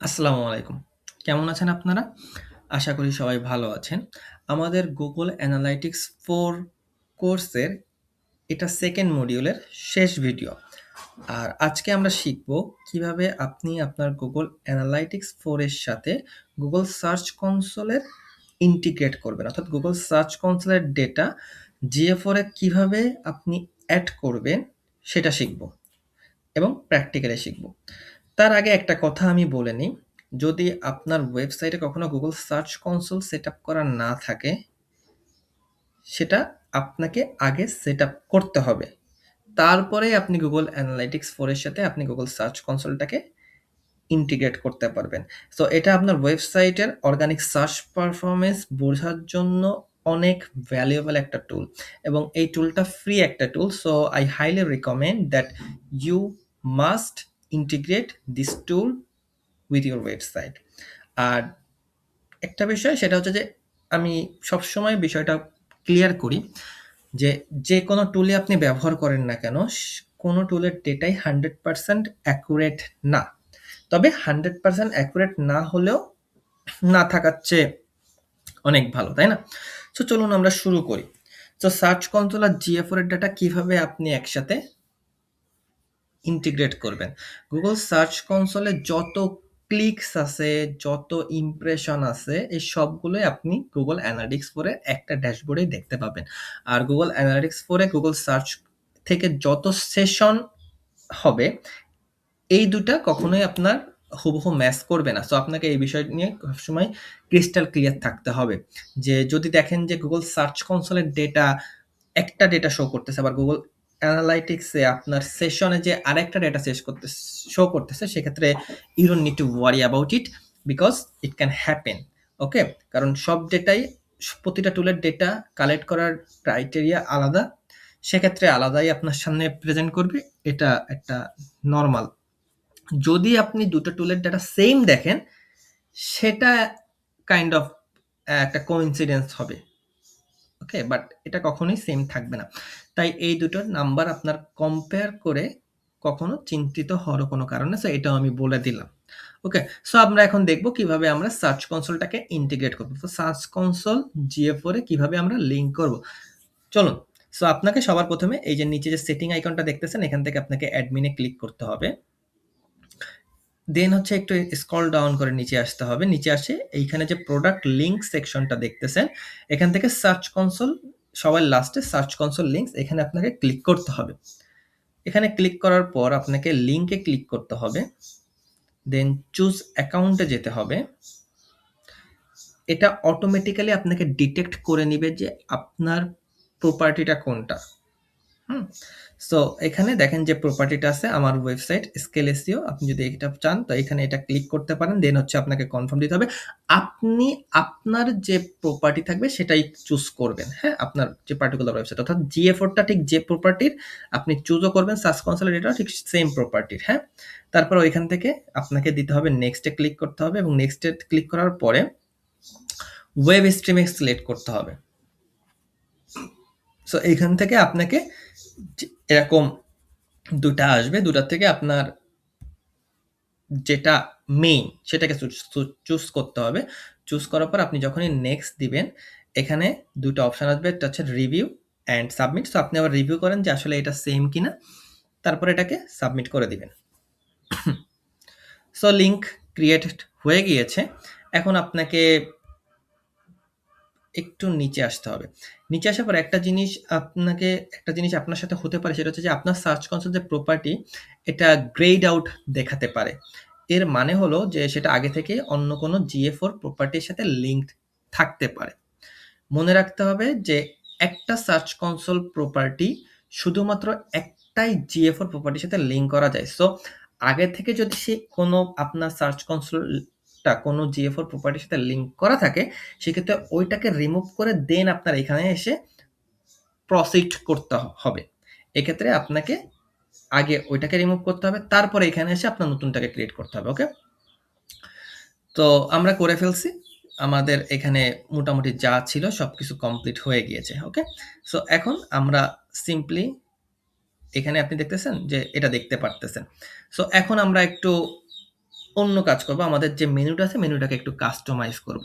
আসসালামু আলাইকুম। কেমন আছেন আপনারা? আশা করি সবাই ভালো আছেন। আমাদের Google Analytics 4 কোর্সের এটা 2nd মডিউলের শেষ ভিডিও। আর আজকে আমরা শিখব কিভাবে আপনি আপনার Google Analytics 4 এর সাথে Google Search Console এর ইন্টিগ্রেট করবেন। অর্থাৎ Google Search Console এর ডেটা GA4 এ কিভাবে আপনি এড করবেন সেটা শিখব এবং প্র্যাকটিক্যালি শিখব। তার আগে একটা কথা আমি বলে নিই, যদি আপনার ওয়েবসাইটে কখনো Google Search Console সেটআপ করা না থাকে, সেটা আপনাকে আগে সেটআপ করতে হবে। তারপরেই আপনি Google Analytics 4 এর সাথে আপনি Google Search Console-টাকে ইন্টিগ্রেট করতে পারবেন। সো এটা আপনার ওয়েবসাইটের অর্গানিক সার্চ পারফরম্যান্স বোঝার জন্য অনেক ভ্যালুয়েবল একটা টুল এবং এই টুলটা ফ্রি একটা tool. So I highly recommend that you must integrate this tool with your website. আর একটা বিষয় সেটা হচ্ছে যে আমি সবসময় বিষয়টা ক্লিয়ার করি যে, যেকোনো টুলই আপনি ব্যবহার করেন না কেন, কোনো টুলের ডেটাই 100% অ্যাকুরেট না। তবে 100% অ্যাকুরেট না হলেও না থাকার চেয়ে অনেক ভালো, তাই না? সো চলুন আমরা শুরু করি। সো সার্চ কনসোল আর GA4 এর ডাটা কিভাবে আপনি একসাথে ইন্টিগ্রেট করবেন। Google সার্চ কনসোলে যত ক্লিকস আছে, যত ইমপ্রেশন আছে, এই সবগুলোই আপনি Google Analytics 4 এর একটা ড্যাশবোর্ডেই দেখতে পাবেন। আর Google Analytics 4 এ Google সার্চ থেকে যত সেশন হবে, এই দুটা কখনোই আপনার হুবহু ম্যাচ করবে না। সো আপনাকে এই বিষয় নিয়ে সবসময় ক্রিস্টাল ক্লিয়ার থাকতে হবে। যে যদি দেখেন যে Google সার্চ কনসোলের ডেটা একটা ডেটা শো করতেছে, আবার Google Analytics এ আপনার সেশনে যে আরেকটা ডেটা শো করতেছে, সেক্ষেত্রে you don't need to worry about it because it can happen. ওকে? কারণ সব ডেটাই প্রতিটা টুলের ডেটা কালেক্ট করার ক্রাইটেরিয়া আলাদা। সেক্ষেত্রে আলাদাই আপনার সামনে প্রেজেন্ট করবে। এটা একটা নরমাল। যদি আপনি দুটো টুলের ডাটা সেম দেখেন, সেটা কাইন্ড অফ একটা কোইন্সিডেন্স হবে। ওকে? বাট এটা কখনোই সেম থাকবে না। তাই এই দুটোর নাম্বার আপনার কম্পেয়ার করে কখনো চিন্তিত হওয়ারও কোনো কারণ নেই। সো এটাও আমি বলে দিলাম। ওকে? সো আমরা এখন দেখব কিভাবে আমরা সার্চ কনসোলটাকে ইন্টিগ্রেট করব। তো সার্চ কনসোল GA4 এ কিভাবে আমরা লিংক করব। চলুন। সো আপনাকে সবার প্রথমে এই যে নিচে যে সেটিং আইকনটা দেখতেছেন, এখান থেকে আপনাকে অ্যাডমিনে ক্লিক করতে হবে। দেন হচ্ছে একটু স্ক্রল ডাউন করে নিচে আসতে হবে। নিচে আসে এইখানে যে প্রোডাক্ট লিংক সেকশনটা দেখতেছেন, এখান থেকে সার্চ কনসোল সবার লাস্টে সার্চ কনসোল লিংকস, এখানে আপনাকে ক্লিক করতে হবে। এখানে ক্লিক করার পর আপনাকে লিংকে ক্লিক করতে হবে। দেন চুজ অ্যাকাউন্টে যেতে হবে। এটা অটোমেটিক্যালি আপনাকে ডিটেক্ট করে নিবে যে আপনার প্রপার্টিটা কোনটা। সো এখানে দেখেন যে প্রপার্টিটা আছে আমার ওয়েবসাইট স্কেল এসইও। আপনি যদি এটা চান তো এখানে এটা ক্লিক করতে পারেন। দেন হচ্ছে আপনাকে কনফার্ম দিতে হবে। আপনি আপনার যে প্রপার্টি থাকবে সেটাই চুজ করবেন। হ্যাঁ? আপনার যে পার্টিকুলার ওয়েবসাইট অর্থাৎ GA4 টা ঠিক যে প্রপার্টির আপনি চুজও করবেন, সার্চ কনসোলের এটাও ঠিক সেম প্রপার্টির। হ্যাঁ? তারপর ওইখান থেকে আপনাকে দিতে হবে নেক্সট এ ক্লিক করতে হবে এবং নেক্সট এ ক্লিক করার পরে ওয়েব স্ট্রিমিং সিলেক্ট করতে হবে। সো এইখান থেকে আপনাকে এরকম দুটা আসবে। দুটার থেকে আপনার যেটা মেইন সেটাকে চুজ করতে হবে। চুজ করার পর আপনি যখনই নেক্সট দিবেন, এখানে ২ টা অপশন আসবে। একটা হচ্ছে রিভিউ অ্যান্ড সাবমিট। সো আপনি আবার রিভিউ করেন যে আসলে এটা সেম কিনা। তারপর এটাকে সাবমিট করে দিবেন। সো লিংক ক্রিয়েটেড হয়ে গিয়েছে। এখন আপনাকে একটু নিচে আসতে হবে। নিচে আসার পর একটা জিনিস আপনার সাথে হতে পারে, সেটা হচ্ছে যে আপনার সার্চ কনসোল যে প্রপার্টি, এটা গ্রেড আউট দেখাতে পারে। এর মানে হলো যে সেটা আগে থেকে অন্য কোনো GA4 প্রপার্টির সাথে লিঙ্কড থাকতে পারে। মনে রাখতে হবে যে একটা সার্চ কনসোল প্রপার্টি শুধুমাত্র একটাই GA4 প্রপার্টির সাথে লিঙ্ক করা যায়। সো আগে থেকে যদি সে কোনো আপনার সার্চ কনসোলটা কোনো GA4 প্রপার্টির সাথে লিঙ্ক করা থাকে, সেক্ষেত্রে ওইটাকে রিমুভ করে দেন আপনার এখানে এসে প্রসিড করতে হবে। এক্ষেত্রে আপনাকে আগে ওইটাকে রিমুভ করতে হবে, তারপরে এখানে এসে আপনার নতুনটাকে ক্রিয়েট করতে হবে। ওকে? তো আমরা করে ফেলছি। আমাদের এখানে মোটামুটি যা ছিল সবকিছু কমপ্লিট হয়ে গিয়েছে। ওকে? সো এখন আমরা সিম্পলি এখানে আপনি দেখতেছেন যে এটা দেখতে পারতেছেন। সো এখন আমরা একটু অন্য কাজ করব, আমাদের যে মেনুটা আছে মেনুটাকে একটু কাস্টমাইজ করব।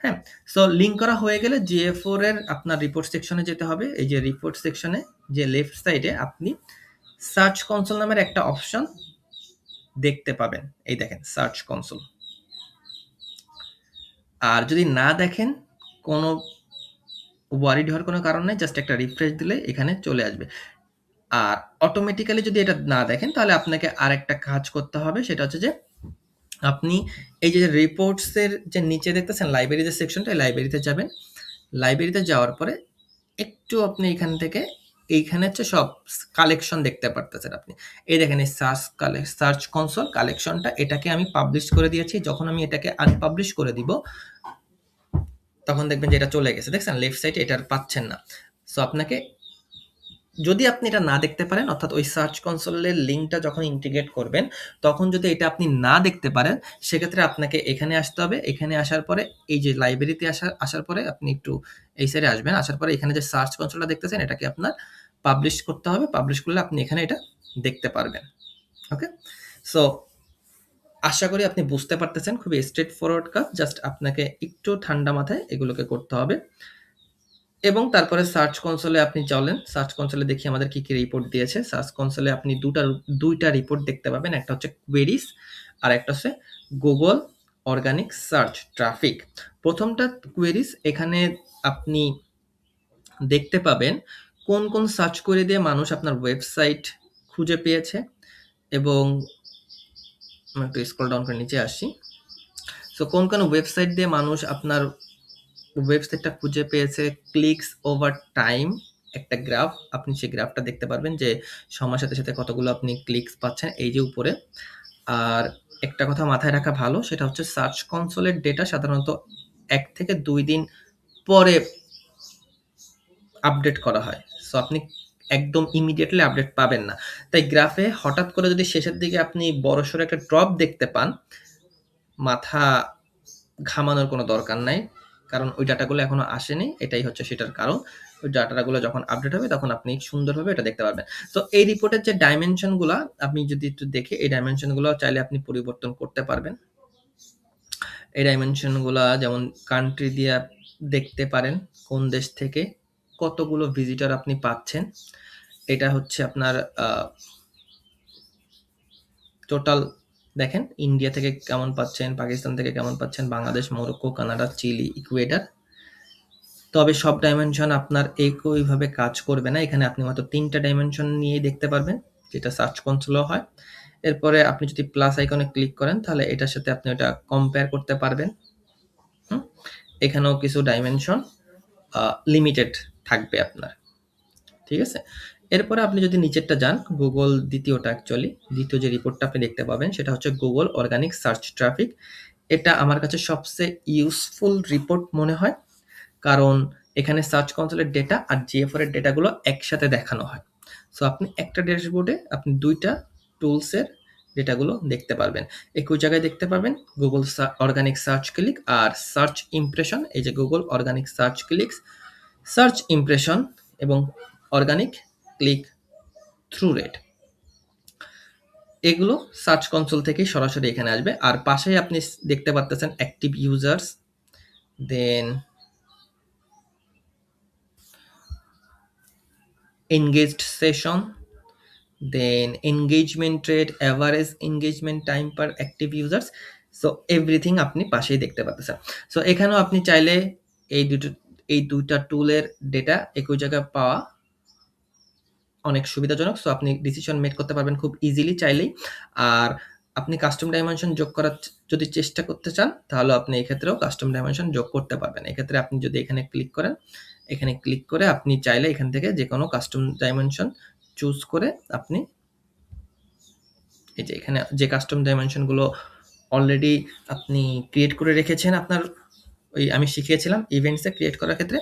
হ্যাঁ, সো লিঙ্ক করা হয়ে গেলে GA4 এর আপনার রিপোর্ট সেকশনে যেতে হবে। এই যে রিপোর্ট সেকশনে যে লেফট সাইডে আপনি সার্চ কনসোল নামের একটা অপশন দেখতে পাবেন। এই দেখেন সার্চ কনসোল। আর যদি না দেখেন, কোনো ওয়ারিড হওয়ার কোনো কারণ নাই, জাস্ট একটা রিফ্রেশ দিলে এখানে চলে আসবে। আর অটোমেটিক্যালি যদি এটা না দেখেন তাহলে আপনাকে আরেকটা কাজ করতে হবে, সেটা হচ্ছে যে আপনি এই যে রিপোর্টসের যে নিচে দেখতেছেন লাইব্রেরি যে সেকশনটা, লাইব্রেরিতে যাবেন। লাইব্রেরিতে যাওয়ার পরে একটু আপনি এখান থেকে এইখানে হচ্ছে সব কালেকশন দেখতে পারতেছেন আপনি। এই দেখেন এই সার্চ কনসোল কালেকশনটা, এটাকে আমি পাবলিশ করে দিয়েছি। যখন আমি এটাকে আনপাবলিশ করে দিব তখন দেখবেন যে এটা চলে গেছে। দেখছেন লেফট সাইডে এটা আর পাচ্ছেন না। সো আপনাকে, যদি আপনি এটা না দেখতে পারেন, অর্থাৎ ওই সার্চ কনসোলের লিঙ্কটা যখন ইন্টিগ্রেট করবেন তখন যদি এটা আপনি না দেখতে পারেন, সেক্ষেত্রে আপনাকে এখানে আসতে হবে। এখানে আসার পরে এই যে লাইব্রেরিতে আসার পরে আপনি একটু এই সাইডে আসবেন। আসার পরে এখানে যে সার্চ কনসোলটা দেখতেছেন এটাকে আপনার পাবলিশ করতে হবে। পাবলিশ করলে আপনি এখানে এটা দেখতে পারবেন। ওকে, সো আশা করি আপনি বুঝতে পারতেছেন। খুবই স্ট্রেট ফরওয়ার্ড কাজ, জাস্ট আপনাকে একটু ঠান্ডা মাথায় এগুলোকে করতে হবে। এবং তারপরে সার্চ কনসোলে আপনি চলেন। সার্চ কনসোলে দেখি আমাদের কি, কি রিপোর্ট দিয়েছে। সার্চ কনসোলে আপনি দুইটা রিপোর্ট দেখতে পাবেন। একটা হচ্ছে কোয়েরিজ আর একটা হচ্ছে গুগল অর্গানিক সার্চ ট্রাফিক। প্রথমটা কোয়েরিজ, এখানে আপনি দেখতে পাবেন কোন, কোন সার্চ কোয়েরি দিয়ে মানুষ আপনার ওয়েবসাইট খুঁজে পেয়েছে। এবং আমি একটু স্ক্রল ডাউন করে নিচে আসি। সো কোন, কোন ওয়েবসাইট দিয়ে মানুষ আপনার ওয়েবসাইটটা খুঁজে পেয়েছে, ক্লিকস ওভার টাইম একটা গ্রাফ, আপনি সেই গ্রাফটা দেখতে পারবেন যে সময়ের সাথে সাথে কতগুলো আপনি ক্লিকস পাচ্ছেন এই যে উপরে। আর একটা কথা মাথায় রাখা ভালো, সেটা হচ্ছে সার্চ কনসোলের ডেটা সাধারণত 1 থেকে 2 দিন পরে আপডেট করা হয়। সো আপনি একদম ইমিডিয়েটলি আপডেট পাবেন না। তাই গ্রাফে হঠাৎ করে যদি শেষের দিকে আপনি বড়সড় একটা ড্রপ দেখতে পান, মাথা ঘামানোর কোনো দরকার নাই। কারণ ওই ডাটাগুলো এখনো আসেনি। এটাই হচ্ছে সেটার কারণ। ওই ডাটাগুলো যখন আপডেট হবে তখন আপনি সুন্দরভাবে এটা দেখতে পারবেন। তো এই রিপোর্টের যে ডাইমেনশন গুলা আপনি যদি একটু দেখে, এই ডাইমেনশন গুলো চাইলে আপনি পরিবর্তন করতে পারবেন। এই ডাইমেনশন গুলা যেমন কান্ট্রি দিয়ে দেখতে পারেন, কোন দেশ থেকে কতগুলো ভিজিটর আপনি পাচ্ছেন। এটা হচ্ছে আপনার টোটাল দেখেন, ইন্ডিয়া থেকে কেমন পাচ্ছেন, পাকিস্তান থেকে কেমন পাচ্ছেন, Bangladesh, Morocco, Canada, Chile, Ecuador. তবে সব ডাইমেনশন আপনার একইভাবে কাজ করবে না। এখানে আপনি মাত্র 3টা ডাইমেনশন নিয়েই দেখতে পারবেন, যেটা সার্চ কনসোলেও হয়। এরপরে আপনি যদি প্লাস আইকনে ক্লিক করেন তাহলে এটার সাথে আপনি ওটা কম্পেয়ার করতে পারবেন। এখানেও কিছু ডাইমেনশন লিমিটেড থাকবে আপনার। ঠিক আছে, এরপরে আপনি যদি নিচেরটা যান, গুগল দ্বিতীয়টা অ্যাকচুয়ালি দ্বিতীয় যে রিপোর্টটা আপনি দেখতে পাবেন সেটা হচ্ছে গুগল অর্গানিক সার্চ ট্রাফিক। এটা আমার কাছে সবচেয়ে ইউজফুল রিপোর্ট মনে হয়, কারণ এখানে সার্চ কনসোলের ডেটা আর GA4 এর ডেটাগুলো একসাথে দেখানো হয়। সো আপনি একটা ড্যাশবোর্ডে আপনি দুইটা টুলসের ডেটাগুলো দেখতে পারবেন। একই জায়গায় দেখতে পারবেন গুগল অর্গানিক সার্চ ক্লিক আর সার্চ ইমপ্রেশন। এই যে Google organic search clicks, search impression এবং অর্গানিক ক্লিক থ্রু রেট, এগুলো সার্চ কনসোল থেকেই সরাসরি এখানে আসবে। আর পাশেই আপনি দেখতে পাচ্ছেন অ্যাক্টিভ ইউজার্স, দেন engaged session, then engagement rate, average engagement time per active users. So everything আপনি পাশেই দেখতে পাচ্ছেন। সো এখানেও আপনি চাইলে এই দুইটা টুলের ডেটা একই জায়গায় পাওয়া অনেক সুবিধাজনক। সো আপনি ডিসিশন মেক করতে পারবেন খুব ইজিলি চাইলেই। আর আপনি কাস্টম ডাইমেনশন যোগ করার যদি চেষ্টা করতে চান তাহলে আপনি এক্ষেত্রেও কাস্টম ডাইমেনশন যোগ করতে পারবেন। এক্ষেত্রে আপনি যদি এখানে ক্লিক করেন, এখানে ক্লিক করে আপনি চাইলে এখান থেকে যে কোনো কাস্টম ডাইমেনশন চুজ করে আপনি এই যে এখানে যে কাস্টম ডাইমেনশনগুলো অলরেডি আপনি ক্রিয়েট করে রেখেছেন আপনার ওই আমি শিখিয়েছিলাম ইভেন্টসে ক্রিয়েট করার ক্ষেত্রে,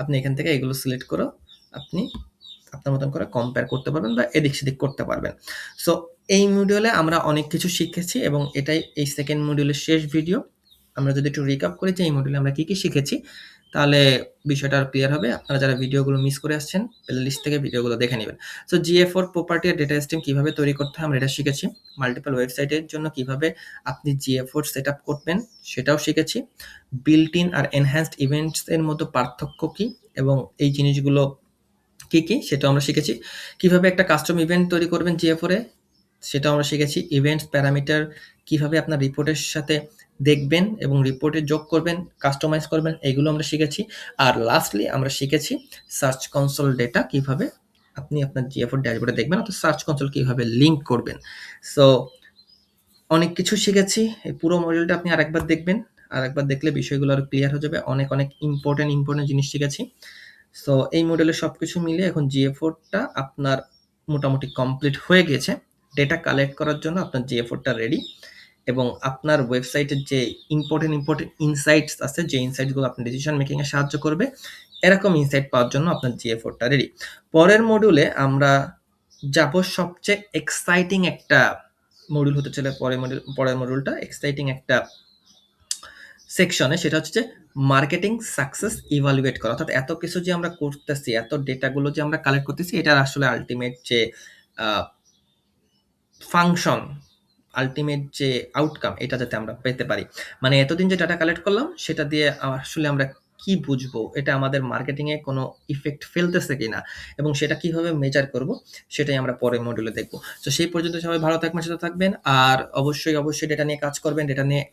আপনি এখান থেকে এগুলো সিলেক্ট করে আপনি আপনার মতন করে কম্পেয়ার করতে পারবেন বা এদিক সেদিক করতে পারবেন। সো এই মডিউলে আমরা অনেক কিছু শিখেছি এবং এটাই এই সেকেন্ড মডিউলের শেষ ভিডিও। আমরা যদি একটু রিক্যাপ করি যে এই মডিউলে আমরা কি কি শিখেছি, তাহলে বিষয়টা আরো ক্লিয়ার হবে। আপনারা যারা ভিডিওগুলো মিস করে আসছেন, প্লেলিস্ট থেকে ভিডিওগুলো দেখে নিবেন। সো GA4 প্রপার্টি আর ডেটা স্ট্রিম কিভাবে তৈরি করতে হয় আমরা এটা শিখেছি। মাল্টিপল ওয়েবসাইটের জন্য কিভাবে আপনি GA4 সেটআপ করবেন সেটাও শিখেছি। বিল্ট ইন আর এনহ্যান্সড ইভেন্টস এর মধ্যে পার্থক্য কি এবং এই জিনিসগুলো কি, কি সেটাও আমরা শিখেছি। কিভাবে একটা কাস্টম ইভেন্ট তৈরি করবেন GA4 এ সেটাও আমরা শিখেছি। ইভেন্টস প্যারামিটার কিভাবে আপনার রিপোর্টের সাথে দেখবেন এবং রিপোর্টে যোগ করবেন, কাস্টমাইজ করবেন এগুলো আমরা শিখেছি। আর লাস্টলি আমরা শিখেছি সার্চ কনসোল ডেটা কিভাবে আপনি আপনার GA4 ড্যাশবোর্ডে দেখবেন অর্থাৎ সার্চ কনসোল কিভাবে লিঙ্ক করবেন। সো অনেক কিছু শিখেছি। এই পুরো মডিউলটা আপনি আরেকবার দেখবেন। আরেকবার দেখলে বিষয়গুলো আরো ক্লিয়ার হয়ে যাবে। অনেক, অনেক ইম্পোর্টেন্ট জিনিস শিখেছি। সো এই মডেলের সবকিছু মিলিয়ে এখন GA4 টা আপনার মোটামুটি কমপ্লিট হয়ে গেছে। ডেটা কালেক্ট করার জন্য আপনার GA4 টা রেডি এবং আপনার ওয়েবসাইটের যে ইম্পোর্টেন্ট ইনসাইটস আছে, যে ইনসাইটস গুলো আপনার ডিসিশন মেকিং এ সাহায্য করবে, এরকম ইনসাইট পাওয়ার জন্য আপনার GA4 টা রেডি। পরের মডিউলে আমরা যাব সবচেয়ে এক্সাইটিং একটা মডিউল হতে চলে পরের মডিউলটা এক্সাইটিং একটা সেকশনে, সেটা হচ্ছে যে মার্কেটিং সাকসেস ইভালুয়েট করা। অর্থাৎ এত কিছু যে আমরা করতেছি, এত ডেটাগুলো যে আমরা কালেক্ট করতেছি, এটার আসলে আল্টিমেট যে ফাংশন, আল্টিমেট যে আউটকাম, এটা যাতে আমরা পেতে পারি। মানে এতদিন যে ডাটা কালেক্ট করলাম সেটা দিয়ে আসলে আমরা কি বুঝবো, এটা আমাদের মার্কেটিং এ কোনো ইফেক্ট ফেলতেছে কিনা এবং সেটা কিভাবে মেজার করব সেটাই আমরা পরের মডিউলে দেখবো। তো সেই পর্যন্ত সবাই ভালো থাকবেন, সুস্থ থাকবেন আর অবশ্যই ডেটা নিয়ে কাজ করবেন, ডেটা নিয়ে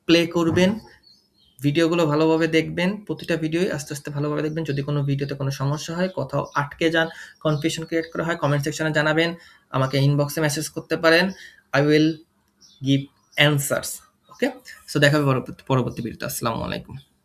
প্লে করবেন, ভিডিওগুলো ভালোভাবে দেখবেন, প্রতিটা ভিডিওই আস্তে ভালোভাবে দেখবেন। যদি কোনো ভিডিওতে কোনো সমস্যা হয়, কোথাও আটকে যান, কনফিউশন ক্রিয়েট করা হয়, কমেন্ট সেকশনে জানাবেন, আমাকে ইনবক্সে মেসেজ করতে পারেন। I will give answers. Okay, so দেখা হবে পরবর্তী ভিডিওতে। আসসালামু আলাইকুম।